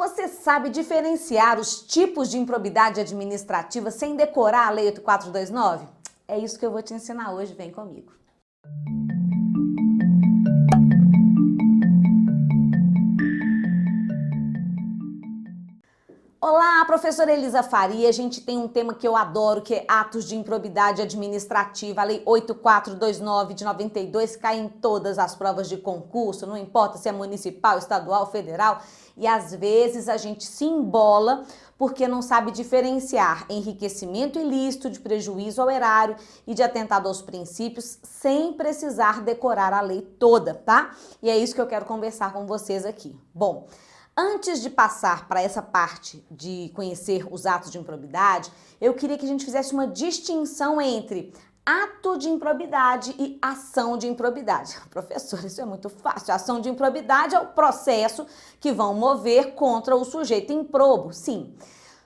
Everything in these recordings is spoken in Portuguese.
você sabe diferenciar os tipos de improbidade administrativa sem decorar a Lei 8429? É isso que eu vou te ensinar hoje, vem comigo. Olá, professora Elisa Faria. A gente tem um tema que eu adoro, que é atos de improbidade administrativa. A Lei 8429 de 92 cai em todas as provas de concurso, não importa se é municipal, estadual, federal. E às vezes a gente se embola porque não sabe diferenciar enriquecimento ilícito, de prejuízo ao erário e de atentado aos princípios, sem precisar decorar a lei toda, tá? E é isso que eu quero conversar com vocês aqui. Bom, antes de passar para essa parte de conhecer os atos de improbidade, eu queria que a gente fizesse uma distinção entre ato de improbidade e ação de improbidade. Professor, isso é muito fácil. A ação de improbidade é o processo que vão mover contra o sujeito improbo, sim.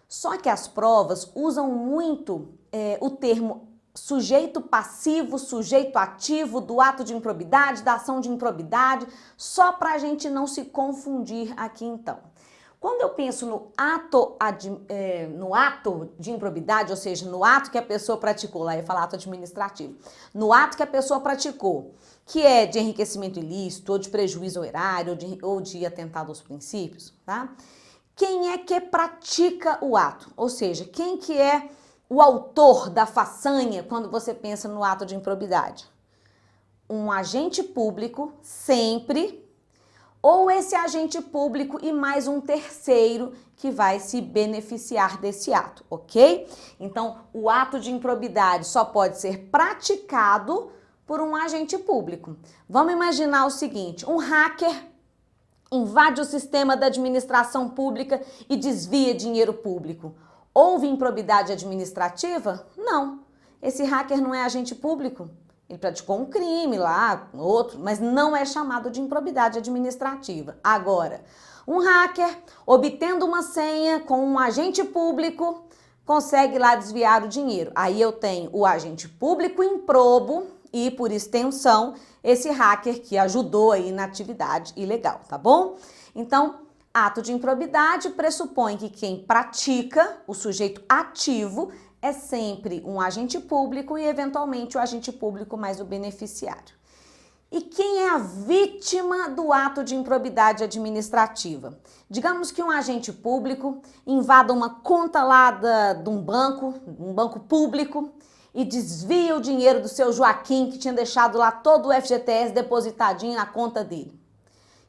Só que as provas usam muito o termo sujeito passivo, sujeito ativo do ato de improbidade, da ação de improbidade, só para a gente não se confundir aqui então. Quando eu penso no ato de improbidade, ou seja, no ato que a pessoa praticou, lá eu ia falar ato administrativo, no ato que a pessoa praticou, que é de enriquecimento ilícito, ou de prejuízo ao erário, ou de atentado aos princípios, tá? Quem é que pratica o ato? Ou seja, quem que é o autor da façanha quando você pensa no ato de improbidade? Um agente público, sempre, ou esse agente público e mais um terceiro que vai se beneficiar desse ato, ok? Então, o ato de improbidade só pode ser praticado por um agente público. Vamos imaginar o seguinte, um hacker invade o sistema da administração pública e desvia dinheiro público. Houve improbidade administrativa? Não. Esse hacker não é agente público. Ele praticou um crime lá, outro, mas não é chamado de improbidade administrativa. Agora, um hacker, obtendo uma senha com um agente público, consegue lá desviar o dinheiro. Aí eu tenho o agente público improbo e, por extensão, esse hacker que ajudou aí na atividade ilegal, tá bom? Então, ato de improbidade pressupõe que quem pratica, o sujeito ativo, é sempre um agente público e, eventualmente, o agente público mais o beneficiário. E quem é a vítima do ato de improbidade administrativa? Digamos que um agente público invada uma conta lá de um banco público, e desvia o dinheiro do seu Joaquim, que tinha deixado lá todo o FGTS depositadinho na conta dele.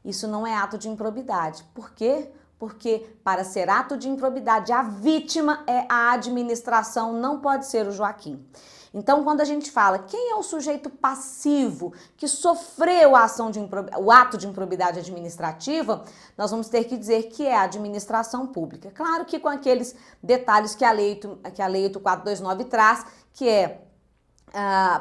Isso não é ato de improbidade. Por quê? Porque para ser ato de improbidade, a vítima é a administração, não pode ser o Joaquim. Então, quando a gente fala quem é o sujeito passivo que sofreu a o ato de improbidade administrativa, nós vamos ter que dizer que é a administração pública. Claro que com aqueles detalhes que a Lei 8429 traz, que é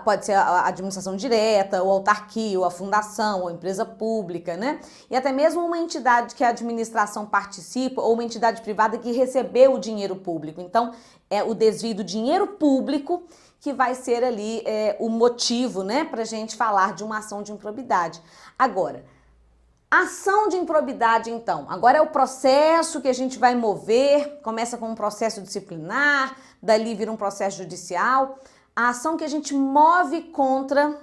pode ser a administração direta, ou autarquia, ou a fundação, ou empresa pública, né? E até mesmo uma entidade que a administração participa, ou uma entidade privada que recebeu o dinheiro público. Então, é o desvio do dinheiro público que vai ser ali o motivo, né, pra gente falar de uma ação de improbidade. Agora, ação de improbidade, então, agora é o processo que a gente vai mover, começa com um processo disciplinar, dali vira um processo judicial. A ação que a gente move contra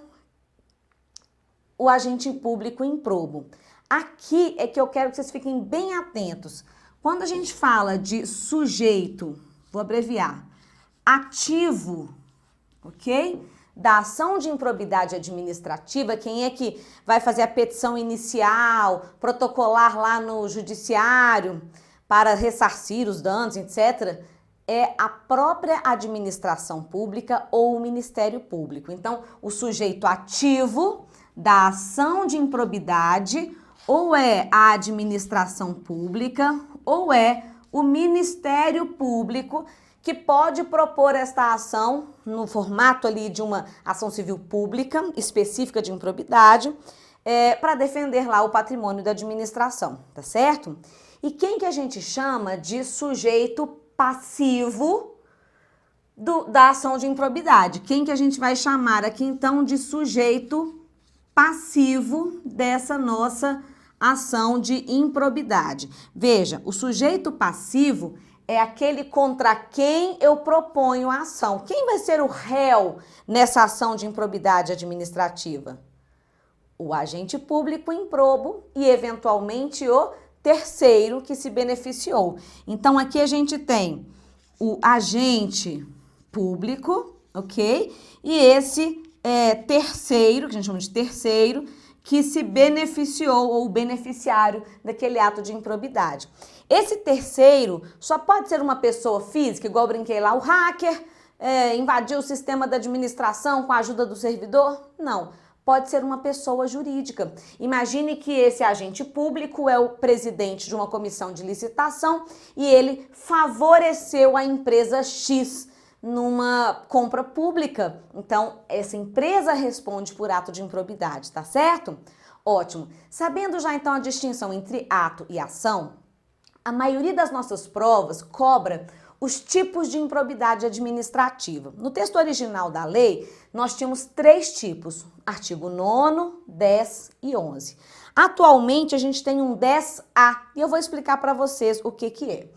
o agente público improbo. Aqui é que eu quero que vocês fiquem bem atentos. Quando a gente fala de sujeito, vou abreviar, ativo, ok? Da ação de improbidade administrativa, quem é que vai fazer a petição inicial, protocolar lá no judiciário para ressarcir os danos, etc., é a própria administração pública ou o Ministério Público. Então, o sujeito ativo da ação de improbidade ou é a administração pública ou é o Ministério Público, que pode propor esta ação no formato ali de uma ação civil pública específica de improbidade para defender lá o patrimônio da administração, tá certo? E quem que a gente chama de sujeito passivo da ação de improbidade? Quem que a gente vai chamar aqui então de sujeito passivo dessa nossa ação de improbidade. Veja, o sujeito passivo é aquele contra quem eu proponho a ação. Quem vai ser o réu nessa ação de improbidade administrativa? O agente público improbo e, eventualmente, o terceiro que se beneficiou. Então, aqui a gente tem o agente público, ok? E esse terceiro, que a gente chama de terceiro, que se beneficiou ou beneficiário daquele ato de improbidade. Esse terceiro só pode ser uma pessoa física, igual eu brinquei lá, o hacker invadiu o sistema da administração com a ajuda do servidor? Não. Pode ser uma pessoa jurídica. Imagine que esse agente público é o presidente de uma comissão de licitação e ele favoreceu a empresa X numa compra pública. Então, essa empresa responde por ato de improbidade, tá certo? Ótimo. Sabendo já então a distinção entre ato e ação, a maioria das nossas provas cobra os tipos de improbidade administrativa. No texto original da lei, nós tínhamos 3 tipos, artigo 9º, 10 e 11. Atualmente, a gente tem um 10A e eu vou explicar para vocês o que é.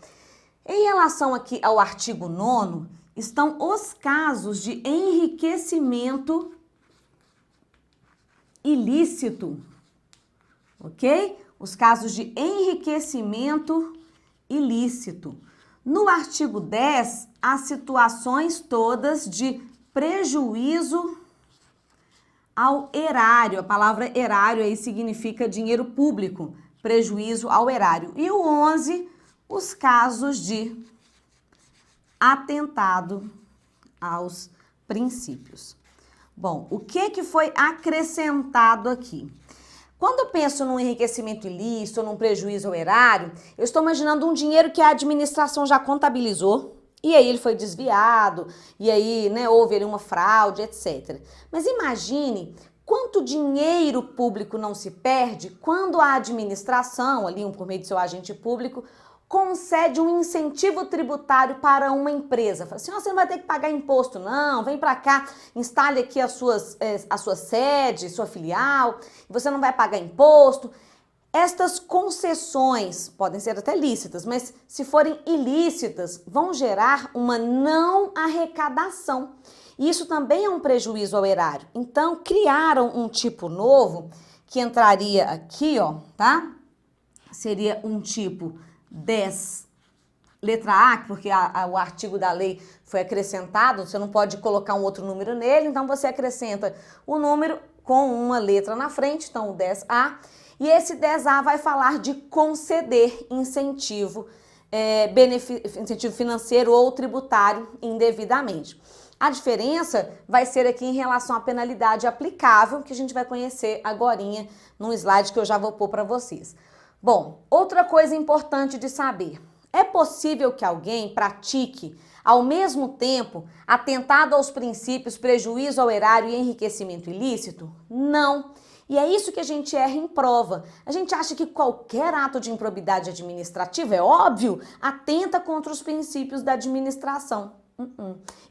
Em relação aqui ao artigo 9º, estão os casos de enriquecimento ilícito, ok? Os casos de enriquecimento ilícito. No artigo 10, as situações todas de prejuízo ao erário. A palavra erário aí significa dinheiro público, prejuízo ao erário. E o 11, os casos de atentado aos princípios. Bom, o que foi acrescentado aqui? Quando eu penso num enriquecimento ilícito, num prejuízo ao erário, eu estou imaginando um dinheiro que a administração já contabilizou e aí ele foi desviado, e aí houve ali uma fraude, etc. Mas imagine quanto dinheiro público não se perde quando a administração, ali por meio do seu agente público, concede um incentivo tributário para uma empresa. Fala assim, você não vai ter que pagar imposto, não, vem para cá, instale aqui a sua sede, sua filial, você não vai pagar imposto. Estas concessões podem ser até lícitas, mas se forem ilícitas, vão gerar uma não arrecadação. Isso também é um prejuízo ao erário. Então, criaram um tipo novo que entraria aqui, ó, tá? Seria um tipo 10, letra A, porque o artigo da lei foi acrescentado, você não pode colocar um outro número nele, então você acrescenta o número com uma letra na frente, então o 10A, e esse 10A vai falar de conceder incentivo, incentivo financeiro ou tributário indevidamente. A diferença vai ser aqui em relação à penalidade aplicável, que a gente vai conhecer agorinha num slide que eu já vou pôr para vocês. Bom, outra coisa importante de saber, é possível que alguém pratique, ao mesmo tempo, atentado aos princípios, prejuízo ao erário e enriquecimento ilícito? Não. E é isso que a gente erra em prova. A gente acha que qualquer ato de improbidade administrativa, é óbvio, atenta contra os princípios da administração.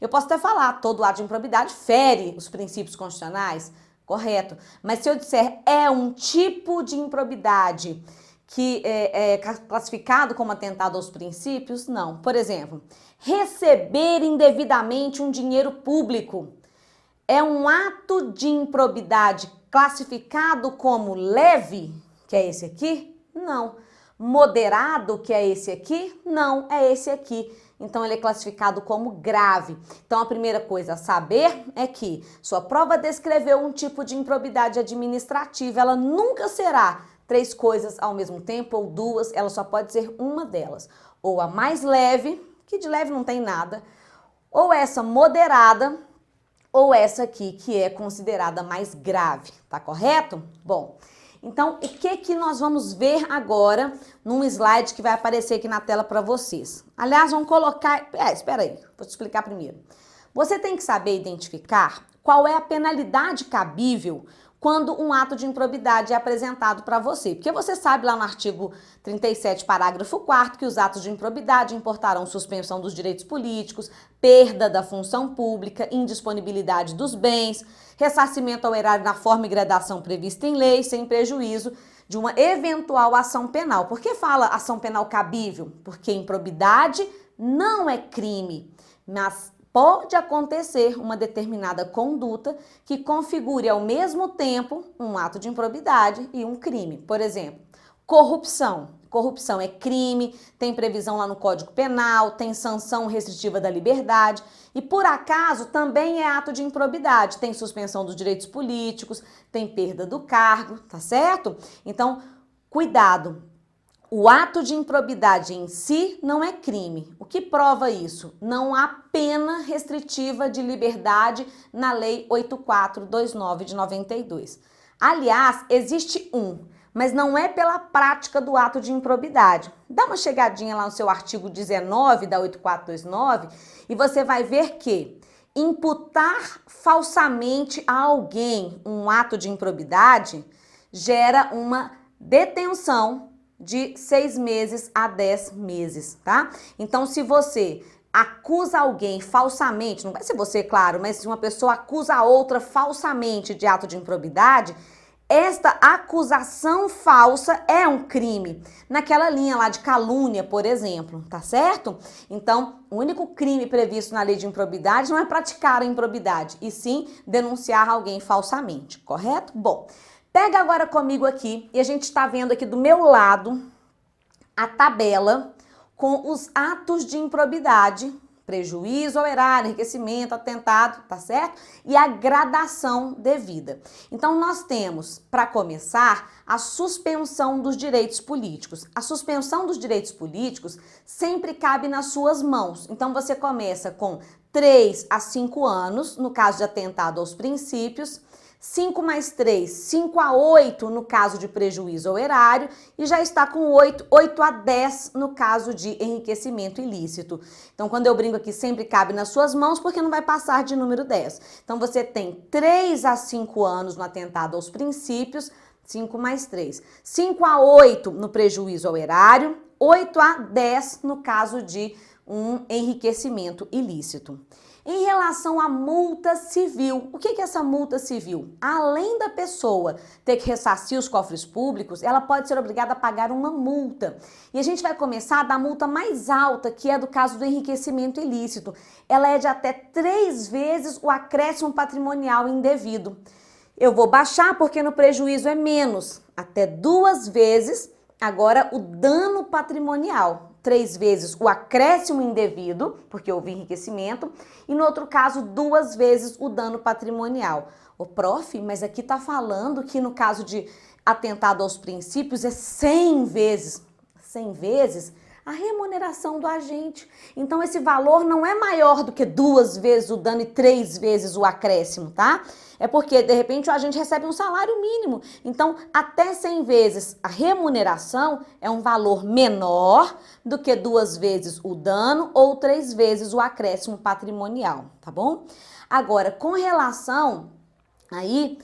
Eu posso até falar, todo ato de improbidade fere os princípios constitucionais, correto. Mas se eu disser é um tipo de improbidade que é classificado como atentado aos princípios, não. Por exemplo, receber indevidamente um dinheiro público é um ato de improbidade classificado como leve, que é esse aqui? Não. Moderado, que é esse aqui? Não, é esse aqui. Então, ele é classificado como grave. Então, a primeira coisa a saber é que sua prova descreveu um tipo de improbidade administrativa, ela nunca será 3 coisas ao mesmo tempo, ou 2, ela só pode ser uma delas. Ou a mais leve, que de leve não tem nada, ou essa moderada, ou essa aqui, que é considerada mais grave, tá correto? Bom, então o que nós vamos ver agora num slide que vai aparecer aqui na tela para vocês? Aliás, vamos colocar... espera aí, vou te explicar primeiro. Você tem que saber identificar qual é a penalidade cabível quando um ato de improbidade é apresentado para você. Porque você sabe lá no artigo 37, parágrafo 4º, que os atos de improbidade importarão suspensão dos direitos políticos, perda da função pública, indisponibilidade dos bens, ressarcimento ao erário na forma e gradação prevista em lei, sem prejuízo de uma eventual ação penal. Por que fala ação penal cabível? Porque improbidade não é crime, mas pode acontecer uma determinada conduta que configure ao mesmo tempo um ato de improbidade e um crime. Por exemplo, corrupção. Corrupção é crime, tem previsão lá no Código Penal, tem sanção restritiva da liberdade e, por acaso, também é ato de improbidade. Tem suspensão dos direitos políticos, tem perda do cargo, tá certo? Então, cuidado. O ato de improbidade em si não é crime. O que prova isso? Não há pena restritiva de liberdade na Lei 8429 de 92. Aliás, existe mas não é pela prática do ato de improbidade. Dá uma chegadinha lá no seu artigo 19 da 8429 e você vai ver que imputar falsamente a alguém um ato de improbidade gera uma detenção de 6 meses a 10 meses, tá? Então, se você acusa alguém falsamente, não vai ser você, claro, mas se uma pessoa acusa a outra falsamente de ato de improbidade, esta acusação falsa é um crime, naquela linha lá de calúnia, por exemplo, tá certo? Então, o único crime previsto na lei de improbidade não é praticar a improbidade, e sim denunciar alguém falsamente, correto? Bom, pega agora comigo aqui, e a gente está vendo aqui do meu lado a tabela com os atos de improbidade, prejuízo ao erário, enriquecimento, atentado, tá certo? E a gradação devida. Então, nós temos, para começar, a suspensão dos direitos políticos. A suspensão dos direitos políticos sempre cabe nas suas mãos. Então, você começa com 3 a 5 anos, no caso de atentado aos princípios, 5 mais 3, 5 a 8 no caso de prejuízo ao erário e já está com 8 a 10 no caso de enriquecimento ilícito. Então, quando eu brinco aqui, sempre cabe nas suas mãos porque não vai passar de número 10. Então, você tem 3 a 5 anos no atentado aos princípios, 5 mais 3. 5 a 8 no prejuízo ao erário, 8 a 10 no caso de um enriquecimento ilícito. Em relação à multa civil, o que é essa multa civil? Além da pessoa ter que ressarcir os cofres públicos, ela pode ser obrigada a pagar uma multa. E a gente vai começar da multa mais alta, que é do caso do enriquecimento ilícito. Ela é de até 3 vezes o acréscimo patrimonial indevido. Eu vou baixar porque no prejuízo é menos, até 2 vezes, agora o dano patrimonial. 3 vezes o acréscimo indevido, porque houve enriquecimento, e no outro caso, 2 vezes o dano patrimonial. Ô, prof, mas aqui tá falando que no caso de atentado aos princípios é 100 vezes. 100 vezes a remuneração do agente. Então, esse valor não é maior do que 2 vezes o dano e 3 vezes o acréscimo, tá? É porque, de repente, o agente recebe um salário mínimo. Então, até 100 vezes a remuneração é um valor menor do que 2 vezes o dano ou 3 vezes o acréscimo patrimonial, tá bom? Agora, com relação aí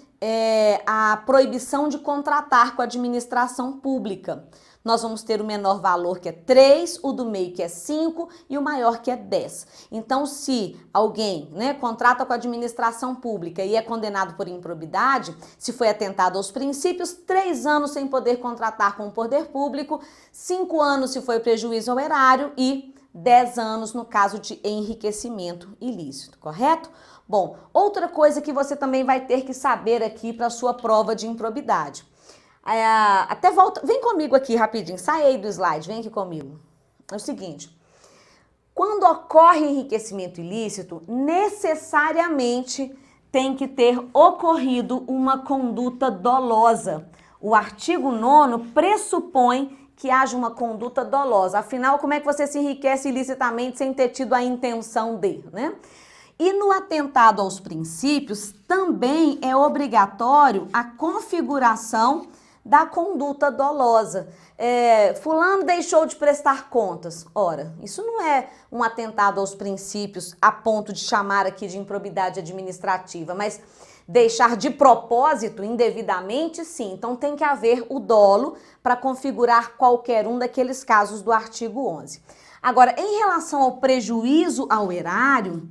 a proibição de contratar com a administração pública. Nós vamos ter o menor valor, que é 3, o do meio, que é 5, e o maior, que é 10. Então, se alguém, contrata com a administração pública e é condenado por improbidade, se foi atentado aos princípios, 3 anos sem poder contratar com o poder público, 5 anos se foi prejuízo ao erário e 10 anos no caso de enriquecimento ilícito, correto? Bom, outra coisa que você também vai ter que saber aqui para a sua prova de improbidade. Até volta, vem comigo aqui rapidinho, sai aí do slide, vem aqui comigo. É o seguinte, quando ocorre enriquecimento ilícito, necessariamente tem que ter ocorrido uma conduta dolosa. O artigo 9º pressupõe que haja uma conduta dolosa. Afinal, como é que você se enriquece ilicitamente sem ter tido a intenção de, E no atentado aos princípios, também é obrigatório a configuração da conduta dolosa. Fulano deixou de prestar contas. Ora, isso não é um atentado aos princípios a ponto de chamar aqui de improbidade administrativa, mas deixar de propósito, indevidamente, sim. Então tem que haver o dolo para configurar qualquer um daqueles casos do artigo 11. Agora, em relação ao prejuízo ao erário,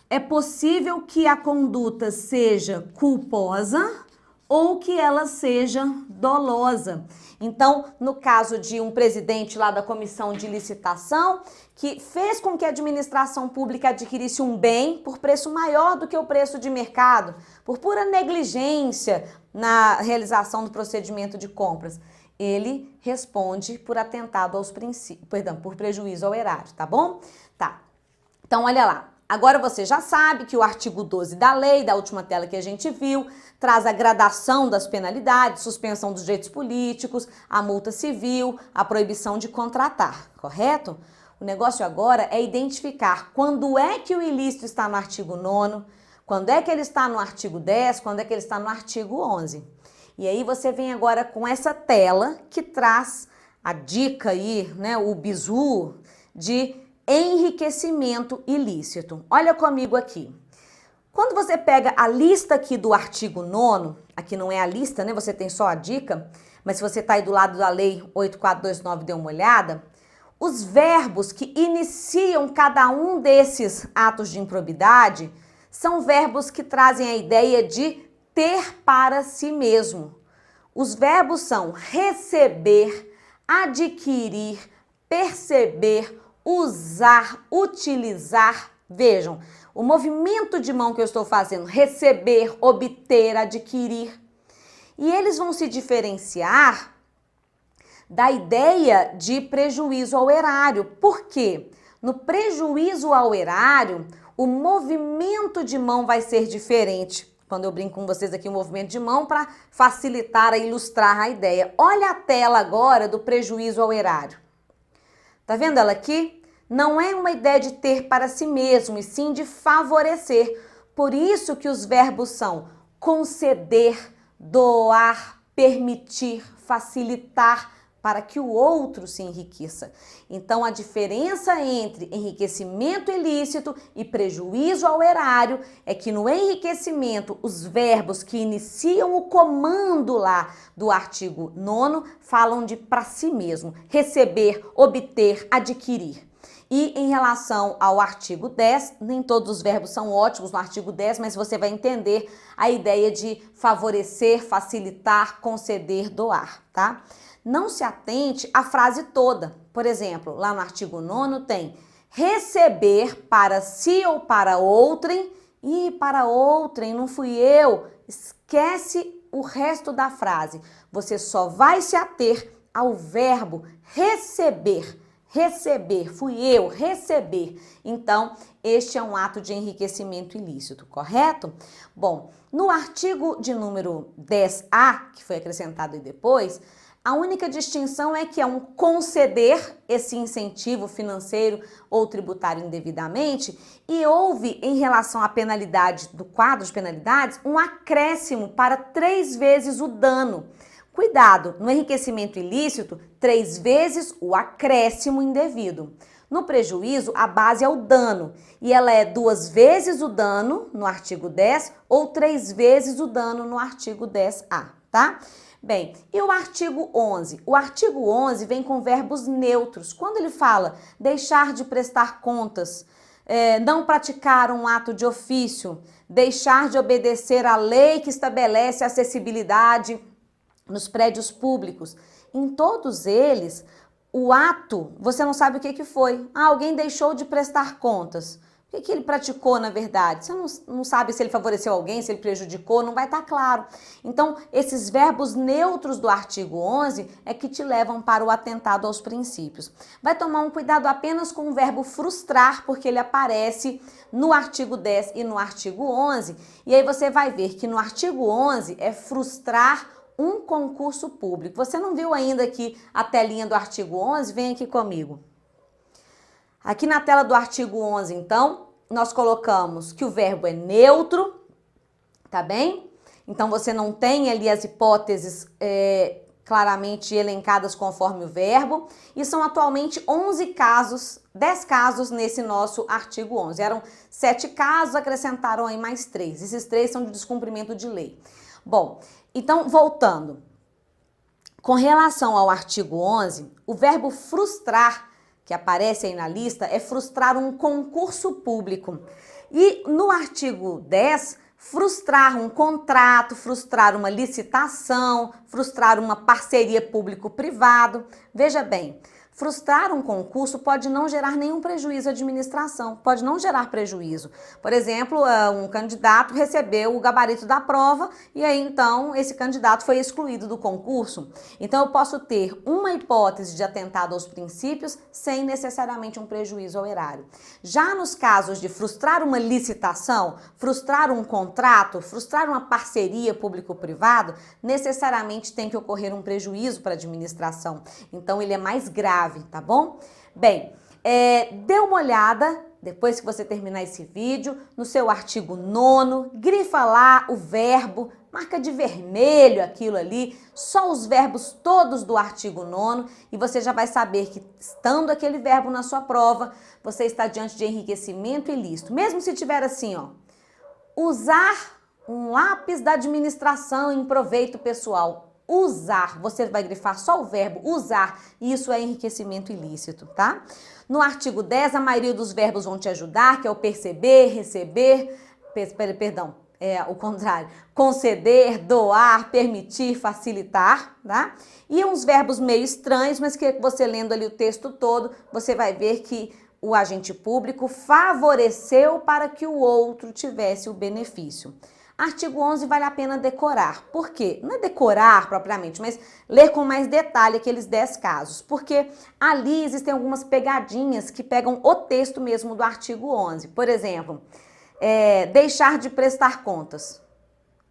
é possível que a conduta seja culposa ou que ela seja dolosa. Então, no caso de um presidente lá da comissão de licitação, que fez com que a administração pública adquirisse um bem por preço maior do que o preço de mercado, por pura negligência na realização do procedimento de compras, ele responde por atentado aos princípios, perdão, por prejuízo ao erário, tá bom? Tá. Então, olha lá. Agora você já sabe que o artigo 12 da lei, da última tela que a gente viu, traz a gradação das penalidades, suspensão dos direitos políticos, a multa civil, a proibição de contratar, correto? O negócio agora é identificar quando é que o ilícito está no artigo 9º, quando é que ele está no artigo 10, quando é que ele está no artigo 11. E aí você vem agora com essa tela que traz a dica aí, né, o bizu de enriquecimento ilícito. Olha comigo aqui. Quando você pega a lista aqui do artigo 9º, aqui não é a lista, né? Você tem só a dica, mas se você está aí do lado da lei 8429, dê uma olhada, os verbos que iniciam cada um desses atos de improbidade são verbos que trazem a ideia de ter para si mesmo. Os verbos são receber, adquirir, perceber, usar, utilizar. Vejam, o movimento de mão que eu estou fazendo, receber, obter, adquirir. E eles vão se diferenciar da ideia de prejuízo ao erário. Por quê? No prejuízo ao erário, o movimento de mão vai ser diferente. Quando eu brinco com vocês aqui o movimento de mão para facilitar a ilustrar a ideia. Olha a tela agora do prejuízo ao erário. Tá vendo ela aqui? Não é uma ideia de ter para si mesmo, e sim de favorecer. Por isso que os verbos são conceder, doar, permitir, facilitar, para que o outro se enriqueça. Então, a diferença entre enriquecimento ilícito e prejuízo ao erário é que no enriquecimento, os verbos que iniciam o comando lá do artigo 9º falam de para si mesmo, receber, obter, adquirir. E em relação ao artigo 10, nem todos os verbos são ótimos no artigo 10, mas você vai entender a ideia de favorecer, facilitar, conceder, doar, tá? Não se atente à frase toda. Por exemplo, lá no artigo 9º tem receber para si ou para outrem, e para outrem, não fui eu. Esquece o resto da frase. Você só vai se ater ao verbo receber. Receber, fui eu, receber. Então, este é um ato de enriquecimento ilícito, correto? Bom, no artigo de número 10A, que foi acrescentado aí depois, a única distinção é que é um conceder esse incentivo financeiro ou tributário indevidamente e houve, em relação à penalidade do quadro de penalidades, um acréscimo para 3 vezes o dano. Cuidado, no enriquecimento ilícito, 3 vezes o acréscimo indevido. No prejuízo, a base é o dano e ela é 2 vezes o dano no artigo 10 ou 3 vezes o dano no artigo 10A, tá? Bem, e o artigo 11? O artigo 11 vem com verbos neutros. Quando ele fala deixar de prestar contas, não praticar um ato de ofício, deixar de obedecer à lei que estabelece a acessibilidade nos prédios públicos, em todos eles, o ato, você não sabe o que foi. Ah, alguém deixou de prestar contas. O que ele praticou, na verdade? Você não sabe se ele favoreceu alguém, se ele prejudicou, não vai estar claro. Então, esses verbos neutros do artigo 11 é que te levam para o atentado aos princípios. Vai tomar um cuidado apenas com o verbo frustrar, porque ele aparece no artigo 10 e no artigo 11. E aí você vai ver que no artigo 11 é frustrar um concurso público. Você não viu ainda aqui a telinha do artigo 11? Vem aqui comigo. Aqui na tela do artigo 11, então, nós colocamos que o verbo é neutro, tá bem? Então, você não tem ali as hipóteses claramente elencadas conforme o verbo. E são atualmente 11 casos, 10 casos nesse nosso artigo 11. Eram 7 casos, acrescentaram aí mais 3. Esses 3 são de descumprimento de lei. Bom, então, voltando. Com relação ao artigo 11, o verbo frustrar, que aparece aí na lista, é frustrar um concurso público. E no artigo 10, frustrar um contrato, frustrar uma licitação, frustrar uma parceria público-privado. Veja bem, frustrar um concurso pode não gerar nenhum prejuízo à administração, pode não gerar prejuízo. Por exemplo, um candidato recebeu o gabarito da prova e aí então esse candidato foi excluído do concurso. Então eu posso ter uma hipótese de atentado aos princípios sem necessariamente um prejuízo ao erário. Já nos casos de frustrar uma licitação, frustrar um contrato, frustrar uma parceria público-privado, necessariamente tem que ocorrer um prejuízo para a administração. Então ele é mais grave. Tá bom? Bem, dê uma olhada, depois que você terminar esse vídeo, no seu artigo 9º, grifa lá o verbo, marca de vermelho aquilo ali, só os verbos todos do artigo 9º, e você já vai saber que, estando aquele verbo na sua prova, você está diante de enriquecimento ilícito. Mesmo se tiver assim, ó, usar um lápis da administração em proveito pessoal. Usar, você vai grifar só o verbo usar, e isso é enriquecimento ilícito, tá? No artigo 10, a maioria dos verbos vão te ajudar, que é o perceber, receber, o contrário, conceder, doar, permitir, facilitar, tá? E uns verbos meio estranhos, mas que você lendo ali o texto todo, você vai ver que o agente público favoreceu para que o outro tivesse o benefício. Artigo 11 vale a pena decorar. Por quê? Não é decorar propriamente, mas ler com mais detalhe aqueles 10 casos. Porque ali existem algumas pegadinhas que pegam o texto mesmo do artigo 11. Por exemplo, deixar de prestar contas.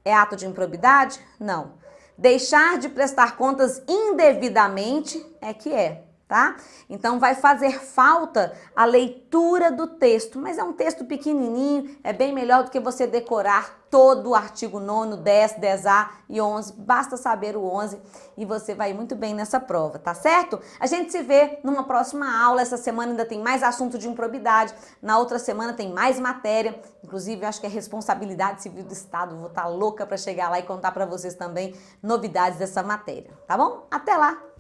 É ato de improbidade? Não. Deixar de prestar contas indevidamente é que é. Tá? Então vai fazer falta a leitura do texto, mas é um texto pequenininho, é bem melhor do que você decorar todo o artigo 9º, 10, 10A e 11, basta saber o 11 e você vai muito bem nessa prova, tá certo? A gente se vê numa próxima aula, essa semana ainda tem mais assunto de improbidade, na outra semana tem mais matéria, inclusive eu acho que é responsabilidade civil do Estado, vou estar louca para chegar lá e contar para vocês também novidades dessa matéria, tá bom? Até lá!